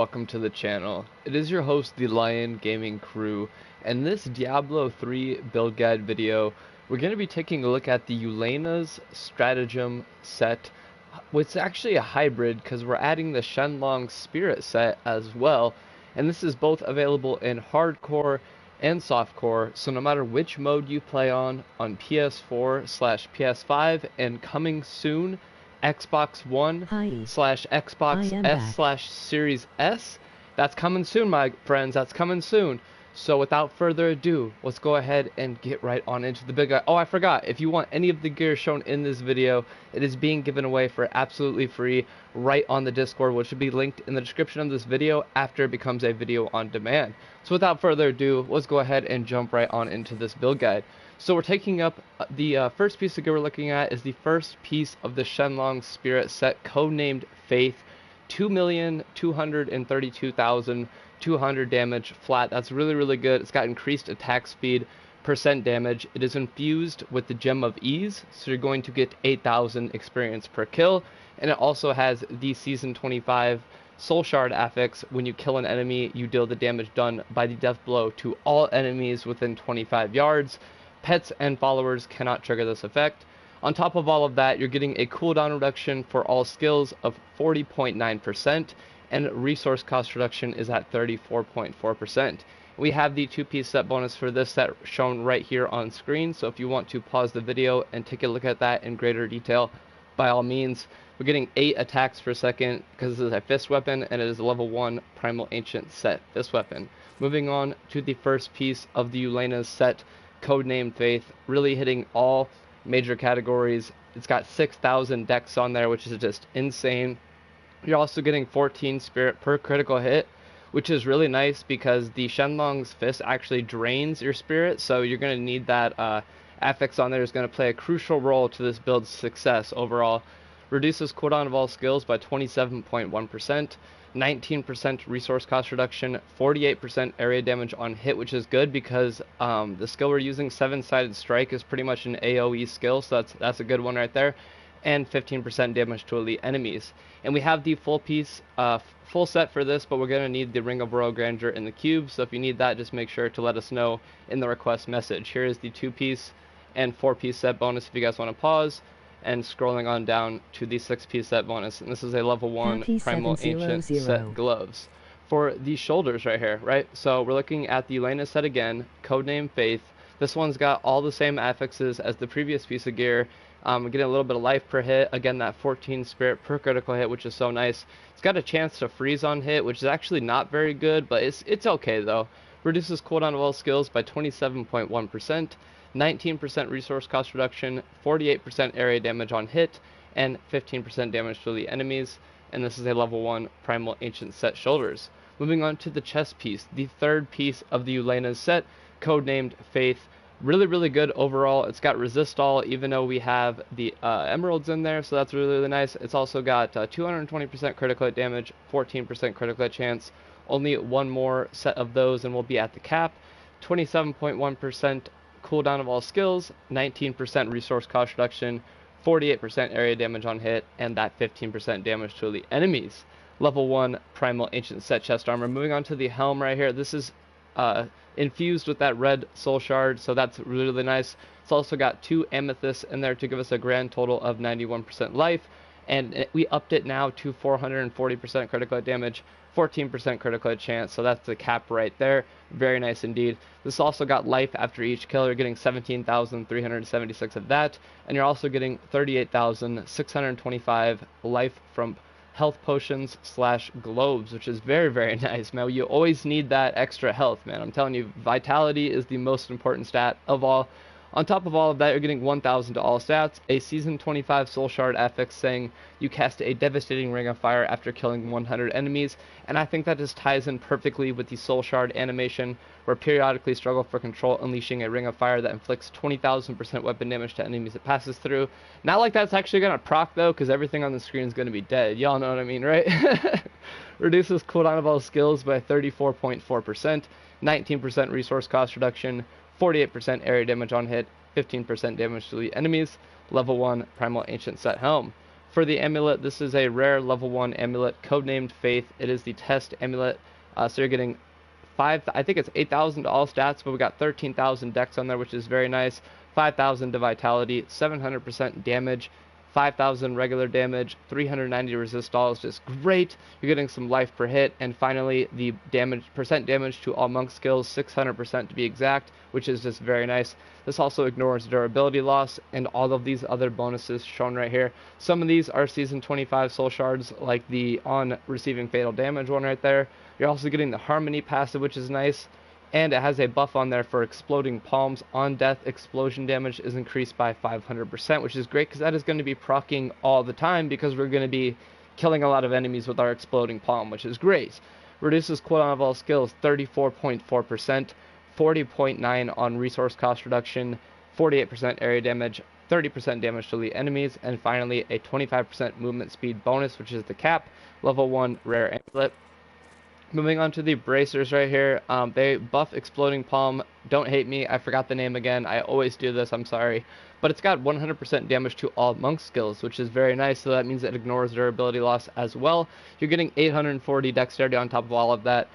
Welcome to the channel. It is your host, the Lion Gaming Crew, and this Diablo 3 build guide video, we're going to be taking a look at the Uliana's Stratagem set, which is actually a hybrid because we're adding the Shenlong Spirit set as well, and this is both available in hardcore and softcore, so no matter which mode you play on PS4/PS5 and coming soon Xbox One slash Xbox S slash Series S. That's coming soon, my friends. That's coming soon. So without further ado, let's go ahead and get right on into the big guy. Oh, I forgot. If you want any of the gear shown in this video, it is being given away for absolutely free right on the Discord, which should be linked in the description of this video after it becomes a video on demand. So without further ado, let's go ahead and jump right on into this build guide. So we're taking up the first piece of gear we're looking at is the first piece of the Shenlong Spirit set, codenamed Faith. 2,232,200 damage flat. That's really good. It's got increased attack speed, percent damage. It is infused with the Gem of Ease, so you're going to get 8,000 experience per kill, and it also has the Season 25 Soul Shard affix. When you kill an enemy, you deal the damage done by the death blow to all enemies within 25 yards. Pets and followers cannot trigger this effect. On top of all of that, you're getting a cooldown reduction for all skills of 40.9%, and resource cost reduction is at 34.4%. We have the two-piece set bonus for this set shown right here on screen, so if you want to pause the video and take a look at that in greater detail, by all means. We're getting 8 attacks per second because this is a fist weapon, and it is a level 1 Primal Ancient set fist weapon. Moving on to the first piece of the Uliana's set, codenamed Faith, really hitting all major categories. It's got 6,000 dex on there, which is just insane. You're also getting 14 spirit per critical hit, which is really nice because the Shenlong's Fist actually drains your spirit, so you're going to need that affix on there is going to play a crucial role to this build's success overall. Reduces cooldown of all skills by 27.1%, 19% resource cost reduction, 48% area damage on hit, which is good because the skill we're using, 7-sided strike, is pretty much an AoE skill, so that's a good one right there, and 15% damage to elite enemies. And we have the full set for this, but we're going to need the Ring of Royal Grandeur in the cube, so if you need that, just make sure to let us know in the request message. Here is the 2-piece and 4-piece set bonus if you guys want to pause, and scrolling on down to the 6-piece set bonus, and this is a level 1 Primal Ancient set gloves. For the shoulders right here, right? So we're looking at the Uliana set again, codename Faith. This one's got all the same affixes as the previous piece of gear. We're getting a little bit of life per hit. Again, that 14 spirit per critical hit, which is so nice. It's got a chance to freeze on hit, which is actually not very good, but it's okay though. Reduces cooldown of all skills by 27.1%. 19% resource cost reduction, 48% area damage on hit, and 15% damage to the enemies. And this is a level 1 Primal Ancient set shoulders. Moving on to the chest piece, the third piece of the Uliana's set, codenamed Faith. Really good overall. It's got resist all, even though we have the emeralds in there, so that's really nice. It's also got 220% critical hit damage, 14% critical hit chance. Only one more set of those and we'll be at the cap. 27.1% cooldown of all skills, 19% resource cost reduction, 48% area damage on hit, and that 15% damage to the enemies. Level 1 Primal Ancient set chest armor. Moving on to the helm right here. This is infused with that red soul shard, so that's really nice. It's also got 2 amethysts in there to give us a grand total of 91% life, and we upped it now to 440% critical hit damage, 14% critical hit chance, so that's the cap right there. Very nice indeed. This also got life after each kill. You're getting 17,376 of that, and you're also getting 38,625 life from health potions / globes, which is very nice, man. You always need that extra health, man. I'm telling you, vitality is the most important stat of all. On top of all of that, you're getting 1,000 to all stats, a Season 25 Soul Shard affix saying you cast a devastating ring of fire after killing 100 enemies, and I think that just ties in perfectly with the Soul Shard animation, where periodically struggle for control, unleashing a ring of fire that inflicts 20,000% weapon damage to enemies it passes through. Not like that's actually going to proc though, because everything on the screen is going to be dead. Y'all know what I mean, right? Reduces cooldown of all skills by 34.4%, 19% resource cost reduction, 48% area damage on hit, 15% damage to the enemies. Level 1 Primal Ancient set helm. For the amulet, this is a rare level 1 amulet, codenamed Faith. It is the test amulet, so you're getting I think it's 8,000 to all stats, but we got 13,000 dex on there, which is very nice. 5,000 to vitality, 700% damage, 5,000 regular damage, 390 resist all is just great. You're getting some life per hit, and finally the percent damage to all monk skills, 600% to be exact, which is just very nice. This also ignores durability loss and all of these other bonuses shown right here. Some of these are season 25 soul shards, like the on receiving fatal damage one right there. You're also getting the harmony passive, which is nice. And it has a buff on there for exploding palms. On death, explosion damage is increased by 500%, which is great because that is going to be proccing all the time because we're going to be killing a lot of enemies with our exploding palm, which is great. Reduces cooldown of all skills 34.4%, 40.9 on resource cost reduction, 48% area damage, 30% damage to elite enemies, and finally a 25% movement speed bonus, which is the cap, level 1 rare amulet. Moving on to the bracers right here, they buff exploding palm. Don't hate me, I forgot the name again. I always do this, I'm sorry. But it's got 100% damage to all monk skills, which is very nice. So that means it ignores durability loss as well. You're getting 840 dexterity on top of all of that.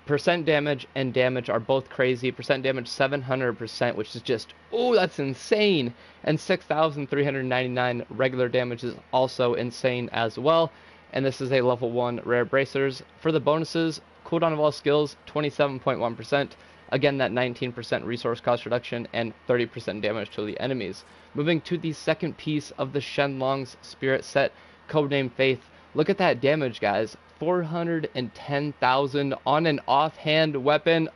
Percent damage and damage are both crazy. Percent damage 700%, which is just, oh, that's insane. And 6,399 regular damage is also insane as well. And this is a level 1 rare bracers. For the bonuses, cooldown of all skills 27.1%, again that 19% resource cost reduction and 30% damage to the enemies. Moving to the second piece of the Shenlong's spirit set, codename Faith. Look at that damage, guys. 410,000 on an offhand weapon.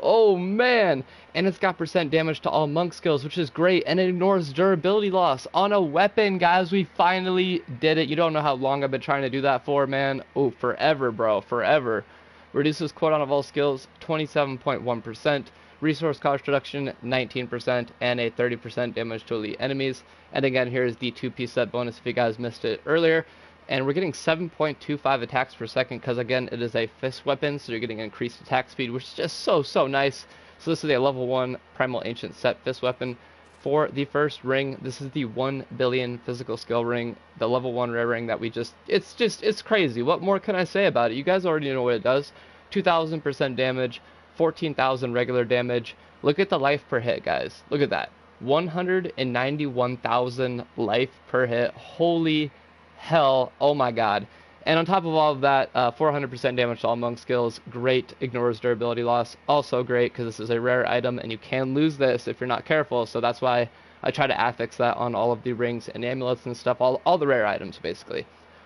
Oh man, and it's got percent damage to all monk skills, which is great, and it ignores durability loss on a weapon, guys. We finally did it. You don't know how long I've been trying to do that for, man. Oh, forever, bro, forever. Reduces cooldown of all skills 27.1%, resource cost reduction 19%, and a 30% damage to elite enemies. And again, here's the 2-piece set bonus if you guys missed it earlier. And we're getting 7.25 attacks per second because, again, it is a fist weapon, so you're getting increased attack speed, which is just so nice. So this is a level 1 Primal Ancient set fist weapon. For the first ring, this is the 1 billion physical skill ring, the level 1 rare ring that it's crazy. What more can I say about it? You guys already know what it does. 2,000% damage, 14,000 regular damage. Look at the life per hit, guys. Look at that. 191,000 life per hit. Holy hell, oh my god. And on top of all of that, 400% damage to all monk skills, great, ignores durability loss, also great because this is a rare item and you can lose this if you're not careful, so that's why I try to affix that on all of the rings and amulets and stuff, all the rare items basically.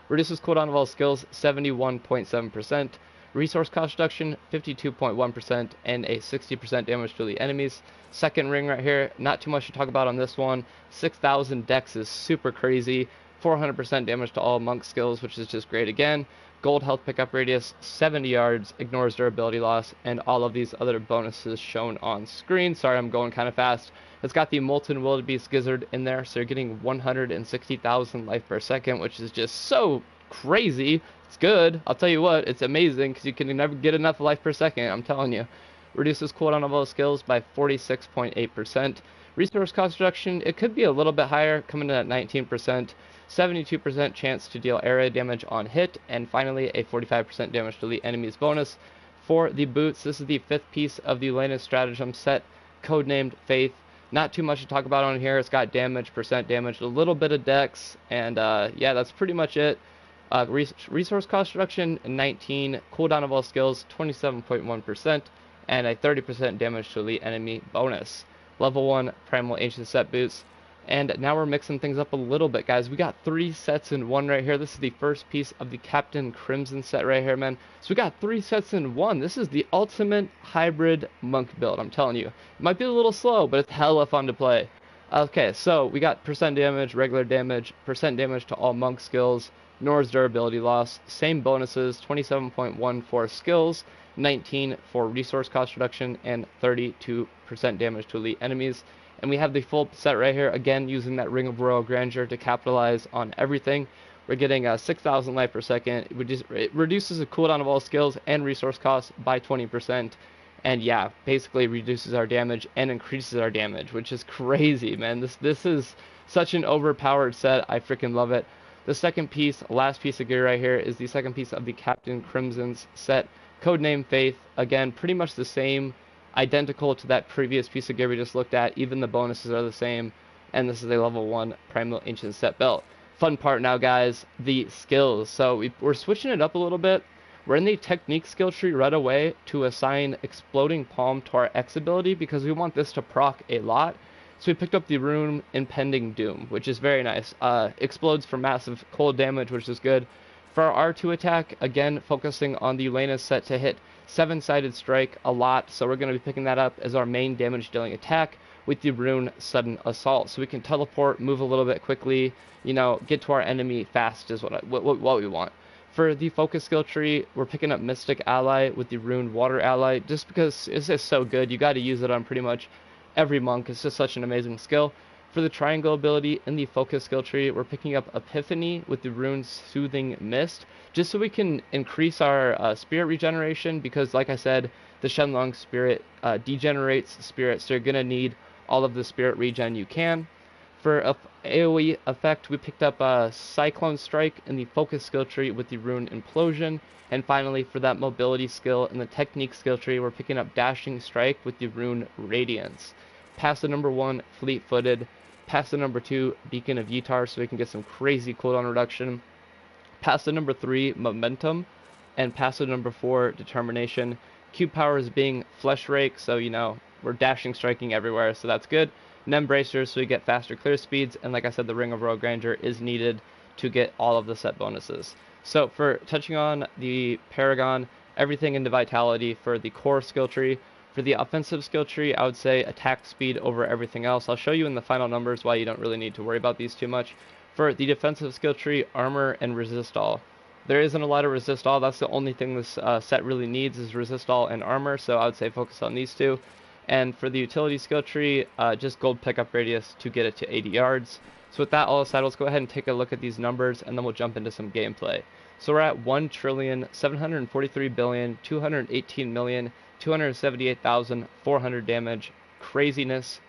Reduces cooldown of all skills 71.7%, resource cost reduction 52.1%, and a 60% damage to the enemies. Second ring right here, not too much to talk about on this one. 6,000 dex is super crazy. 400% damage to all monk skills, which is just great again. Gold health pickup radius, 70 yards, ignores durability loss, and all of these other bonuses shown on screen. Sorry, I'm going kind of fast. It's got the Molten Wildebeest Gizzard in there, so you're getting 160,000 life per second, which is just so crazy. It's good. I'll tell you what, it's amazing because you can never get enough life per second, I'm telling you. Reduces cooldown of all skills by 46.8%. Resource cost reduction, it could be a little bit higher, coming in at 19%. 72% chance to deal area damage on hit, and finally a 45% damage to the enemy's bonus. For the boots, this is the 5th piece of the Uliana Stratagem set, codenamed Faith. Not too much to talk about on here. It's got damage, percent damage, a little bit of dex, and yeah, that's pretty much it. Resource cost reduction 19, cooldown of all skills 27.1%, and a 30% damage to elite enemy bonus. Level 1 Primal Ancient set boots. And now we're mixing things up a little bit, guys. We got 3 sets in one right here. This is the first piece of the Captain Crimson set right here, man. So we got 3 sets in one. This is the ultimate hybrid monk build, I'm telling you. It might be a little slow, but it's hella fun to play. Okay, so we got percent damage, regular damage, percent damage to all monk skills, ignores durability loss, same bonuses, 27.1 for skills, 19 for resource cost reduction, and 32% damage to elite enemies. And we have the full set right here, again, using that Ring of Royal Grandeur to capitalize on everything. We're getting 6,000 life per second. It reduces the cooldown of all skills and resource costs by 20%. And yeah, basically reduces our damage and increases our damage, which is crazy, man. This is Such an overpowered set. I freaking love it. The second piece, last piece of gear right here, is the second piece of the Captain Crimson's set. Codename Faith. Again, pretty much the same, identical to that previous piece of gear we just looked at. Even the bonuses are the same. And this is a level 1 Primal Ancient set belt. Fun part now, guys, the skills. So we're switching it up a little bit. We're in the technique skill tree right away to assign Exploding Palm to our X ability because we want this to proc a lot. So we picked up the rune Impending Doom, which is very nice. Explodes for massive cold damage, which is good. For our R2 attack, again, focusing on the Uliana set to hit 7-sided strike a lot. So we're going to be picking that up as our main damage dealing attack with the rune Sudden Assault. So we can teleport, move a little bit quickly, you know, get to our enemy fast is what we want. For the focus skill tree, we're picking up Mystic Ally with the rune Water Ally, just because it's just so good. You got to use it on pretty much every monk. It's just such an amazing skill. For the triangle ability in the focus skill tree, we're picking up Epiphany with the rune Soothing Mist, just so we can increase our spirit regeneration, because like I said, the Shenlong spirit degenerates spirits, so you're going to need all of the spirit regen you can. For AoE effect, we picked up Cyclone Strike in the focus skill tree with the rune Implosion. And finally, for that mobility skill in the technique skill tree, we're picking up Dashing Strike with the rune Radiance. Passive number 1, Fleet-Footed. Passive number 2, Beacon of Yitar, so we can get some crazy cooldown reduction. Passive number 3, Momentum. And passive number 4, Determination. Q powers being Flesh Rake, so you know, we're dashing striking everywhere, so that's good. Nem Bracers, so we get faster clear speeds, and like I said, the Ring of Rogue Ranger is needed to get all of the set bonuses. So for touching on the Paragon, everything into Vitality for the core skill tree. For the offensive skill tree, I would say attack speed over everything else. I'll show you in the final numbers why you don't really need to worry about these too much. For the defensive skill tree, armor and resist all. There isn't a lot of resist all. That's the only thing this set really needs is resist all and armor, so I would say focus on these two. And for the utility skill tree, just gold pickup radius to get it to 80 yards. So with that all aside, let's go ahead and take a look at these numbers, and then we'll jump into some gameplay. So we're at 1,743,218,278,400 damage. Craziness.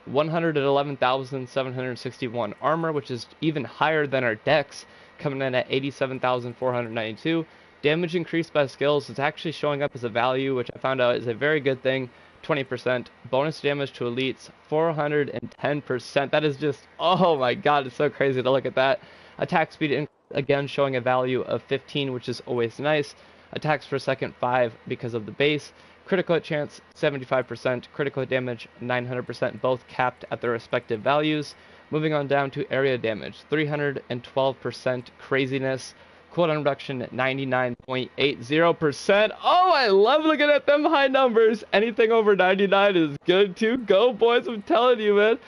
111,761 armor, which is even higher than our dex, coming in at 87,492. Damage increased by skills is actually showing up as a value, which I found out is a very good thing. 20%. Bonus damage to elites, 410%. That is just, oh my god, it's so crazy to look at that. Attack speed, again, showing a value of 15, which is always nice. Attacks per second, 5 because of the base. Critical hit chance, 75%. Critical hit damage, 900%, both capped at their respective values. Moving on down to area damage, 312%. Craziness. Cooldown reduction at 99.80%. Oh, I love looking at them high numbers. Anything over 99 is good to go, boys. I'm telling you, man.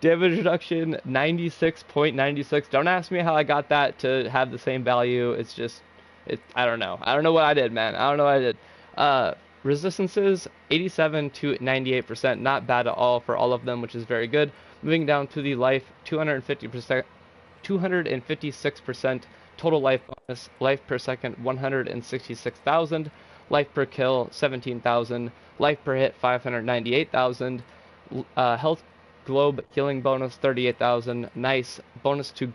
Damage reduction 96.96. Don't ask me how I got that to have the same value. It's just, I don't know. I don't know what I did, man. I don't know what I did. Resistances 87 to 98%. Not bad at all for all of them, which is very good. Moving down to the life, 250%, 256%. Total life bonus, life per second 166,000, life per kill 17,000, life per hit 598,000, health globe healing bonus 38,000, nice. Bonus to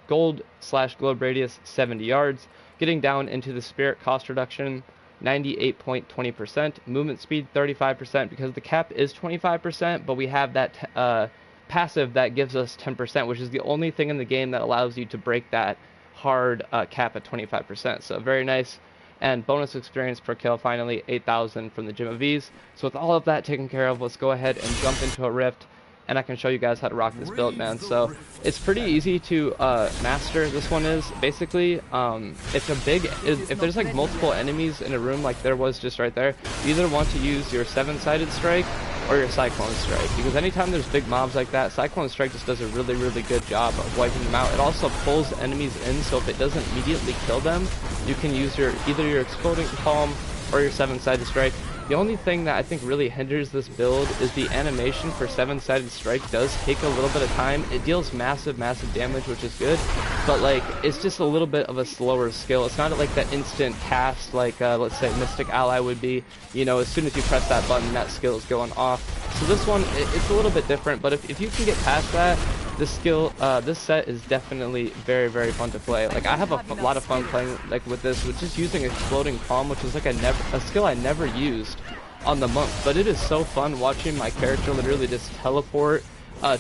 gold/globe radius 70 yards. Getting down into the spirit cost reduction, 98.20%, movement speed 35% because the cap is 25%, but we have that passive that gives us 10%, which is the only thing in the game that allows you to break that hard cap at 25%, so very nice. And bonus experience per kill, finally 8,000 from the Gym of Ease. So with all of that taken care of, let's go ahead and jump into a rift, and I can show you guys how to rock this build, man. So it's pretty easy to master. This one is basically if there's like multiple enemies in a room like there was just right there, you either want to use your 7-sided strike or your Cyclone Strike, because anytime there's big mobs like that, Cyclone Strike just does a really good job of wiping them out. It also pulls enemies in, so if it doesn't immediately kill them, you can use either your Exploding Palm or your 7-sided strike. The only thing that I think really hinders this build is the animation for 7-sided strike does take a little bit of time. It deals massive damage, which is good, but like it's just a little bit of a slower skill. It's not like that instant cast like let's say Mystic Ally would be. You know, as soon as you press that button, that skill is going off. So this one, it's a little bit different, but if you can get past that, this set is definitely very, very fun to play. Like, I have a lot of fun playing like with this, with just using Exploding Palm, which is like a skill I never used on the monk, but it is so fun watching my character literally just teleport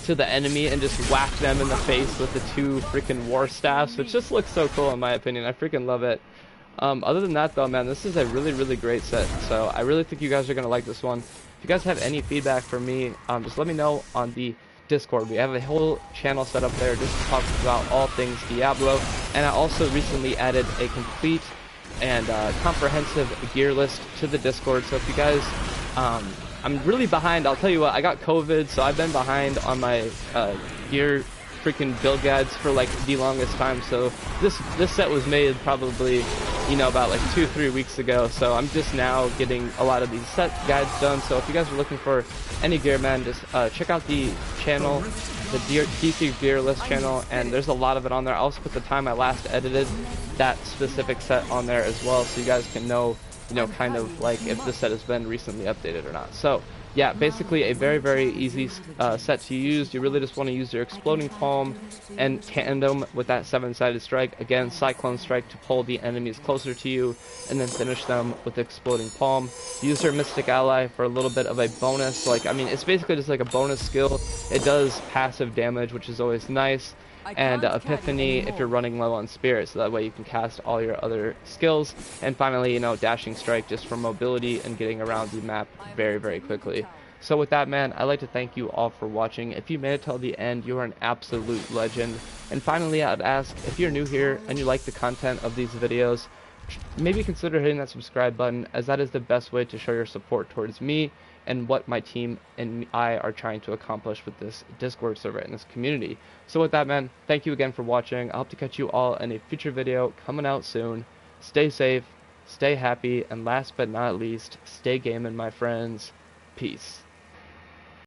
to the enemy and just whack them in the face with the 2 freaking war staffs, which just looks so cool in my opinion. I freaking love it. Other than that though, man, this is a really, really great set, so I really think you guys are gonna like this one. If you guys have any feedback for me, just let me know on the Discord. We have a whole channel set up there just to talk about all things Diablo, and I also recently added a complete and comprehensive gear list to the Discord. So if you guys, I'm really behind. I'll tell you what, I got COVID, so I've been behind on my gear freaking build guides for like the longest time. So this set was made probably, you know, about like 2-3 weeks ago. So I'm just now getting a lot of these set guides done. So if you guys are looking for any gear, man, just check out the channel, the DC gear list channel, and there's a lot of it on there. I'll also put the time I last edited that specific set on there as well, so you guys can know, you know, kind of like if the set has been recently updated or not. So yeah, basically a very, very easy set to use. You really just want to use your Exploding Palm and tandem with that 7-sided strike. Again, Cyclone Strike to pull the enemies closer to you, and then finish them with Exploding Palm. Use your Mystic Ally for a little bit of a bonus. Like, I mean, it's basically just like a bonus skill. It does passive damage, which is always nice. And Epiphany if you're running low on Spirit, so that way you can cast all your other skills. And finally, you know, Dashing Strike just for mobility and getting around the map very, very quickly. So with that, man, I'd like to thank you all for watching. If you made it till the end, you are an absolute legend. And finally, I'd ask, if you're new here and you like the content of these videos, maybe consider hitting that subscribe button, as that is the best way to show your support towards me and what my team and I are trying to accomplish with this Discord server and this community. So with that, man, thank you again for watching. I hope to catch you all in a future video coming out soon. Stay safe, stay happy, and last but not least, stay gaming, my friends. Peace.